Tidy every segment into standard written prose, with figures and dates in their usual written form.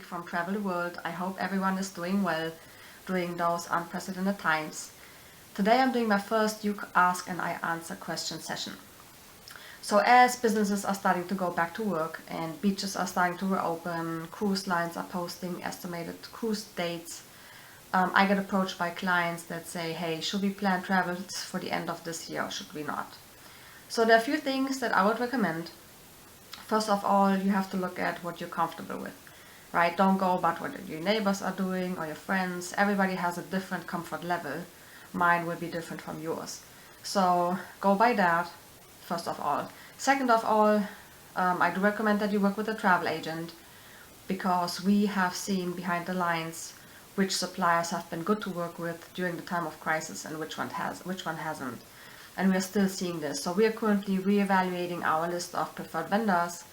from Travel World. I hope everyone is doing well during those unprecedented times. Today I'm doing my first You Ask and I Answer question session. So as businesses are starting to go back to work and beaches are starting to reopen, cruise lines are posting estimated cruise dates, I get approached by clients that say, hey, should we plan travels for the end of this year or should we not? So there are a few things that I would recommend. First of all, you have to look at what you're comfortable with, right? Don't go about what your neighbors are doing or your friends. Everybody has a different comfort level. Mine will be different from yours. So go by that, first of all. Second of all, I do recommend that you work with a travel agent because we have seen behind the lines which suppliers have been good to work with during the time of crisis and which one hasn't. And we are still seeing this. So we are currently reevaluating our list of preferred vendors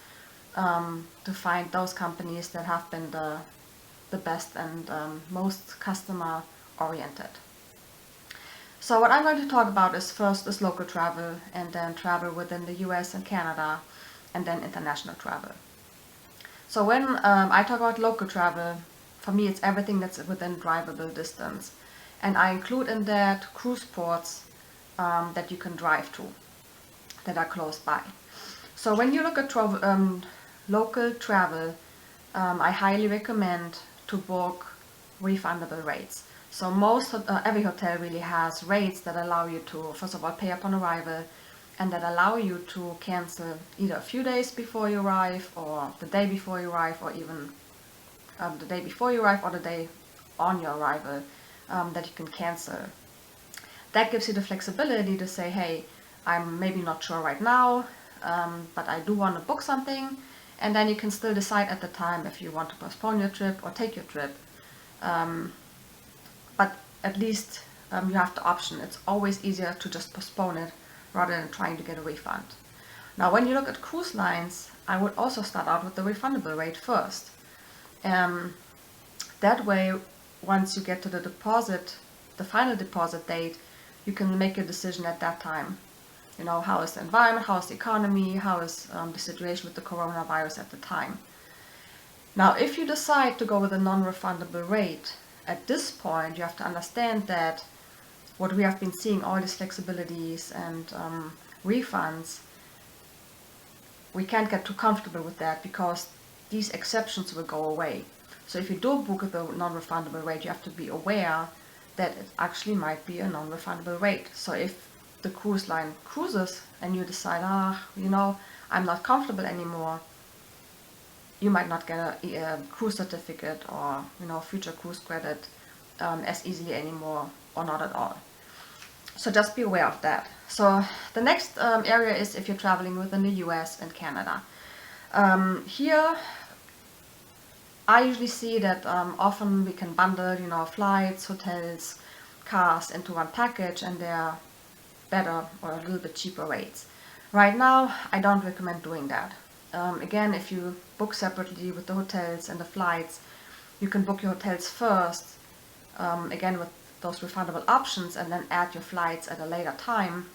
to find those companies that have been the best and most customer oriented. So what I'm going to talk about is first is local travel, and then travel within the US and Canada, and then international travel. So when I talk about local travel, for me it's everything that's within drivable distance. And I include in that cruise ports that you can drive to, that are close by. So when you look at local travel, I highly recommend to book refundable rates. So every hotel really has rates that allow you to, first of all, pay upon arrival, and that allow you to cancel either a few days before you arrive, or the day before you arrive, or even the day before you arrive, or the day on your arrival, that you can cancel. That gives you the flexibility to say, hey, I'm maybe not sure right now, but I do want to book something, and then you can still decide at the time if you want to postpone your trip or take your trip. But at least you have the option. It's always easier to just postpone it rather than trying to get a refund. Now, when you look at cruise lines, I would also start out with the refundable rate first. That way, once you get to the final deposit date, you can make a decision at that time. You know, how is the environment, how is the economy, how is the situation with the coronavirus at the time. Now, if you decide to go with a non-refundable rate, at this point you have to understand that what we have been seeing, all these flexibilities and refunds, we can't get too comfortable with that because these exceptions will go away. So if you do book with a non-refundable rate, you have to be aware that it actually might be a non-refundable rate. So if the cruise line cruises and you decide, I'm not comfortable anymore, you might not get a cruise certificate or future cruise credit as easily anymore, or not at all. So just be aware of that. So the next area is if you're traveling within the US and Canada. Here I usually see that often we can bundle, flights, hotels, cars into one package, and they're better or a little bit cheaper rates. Right now, I don't recommend doing that. Again, if you book separately with the hotels and the flights, you can book your hotels first, again with those refundable options, and then add your flights at a later time,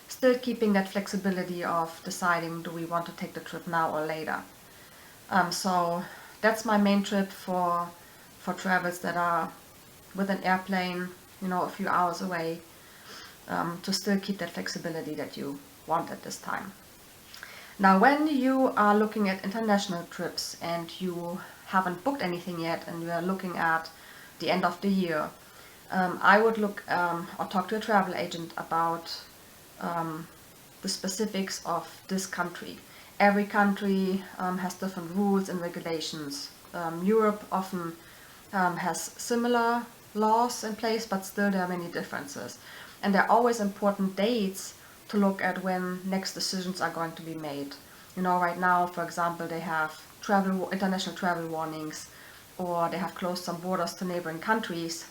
still keeping that flexibility of deciding, do we want to take the trip now or later. So that's my main tip for travels that are with an airplane, a few hours away, to still keep that flexibility that you want at this time. Now, when you are looking at international trips and you haven't booked anything yet and you are looking at the end of the year, I would look or talk to a travel agent about the specifics of this country. Every country has different rules and regulations. Europe often has similar laws in place, but still there are many differences. And there are always important dates to look at when next decisions are going to be made. Right now, for example, they have international travel warnings, or they have closed some borders to neighboring countries.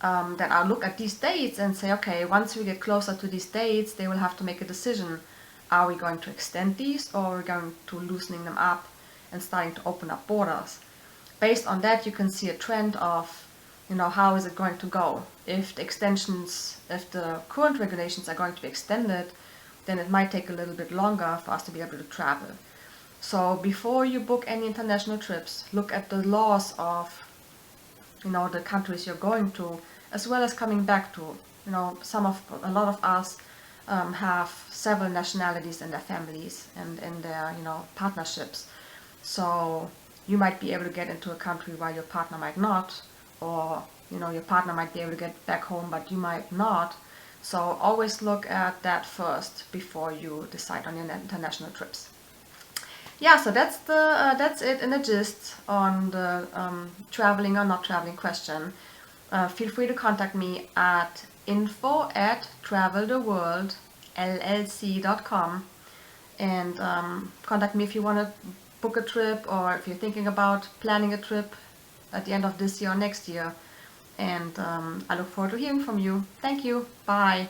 Then I'll look at these dates and say, okay, once we get closer to these dates, they will have to make a decision. Are we going to extend these, or are we going to loosening them up and starting to open up borders? Based on that, you can see a trend of, how is it going to go? If the current regulations are going to be extended, then it might take a little bit longer for us to be able to travel. So before you book any international trips, look at the laws of, the countries you're going to, as well as coming back to. A lot of us have several nationalities in their families and in their, partnerships. So you might be able to get into a country while your partner might not, or your partner might be able to get back home but you might not. So always look at that first before you decide on your international trips. Yeah, so that's it in a gist on the traveling or not traveling question. Feel free to contact me at info@traveltheworldllc.com, and contact me if you want to book a trip, or if you're thinking about planning a trip at the end of this year or next year. And I look forward to hearing from you. Thank you. Bye.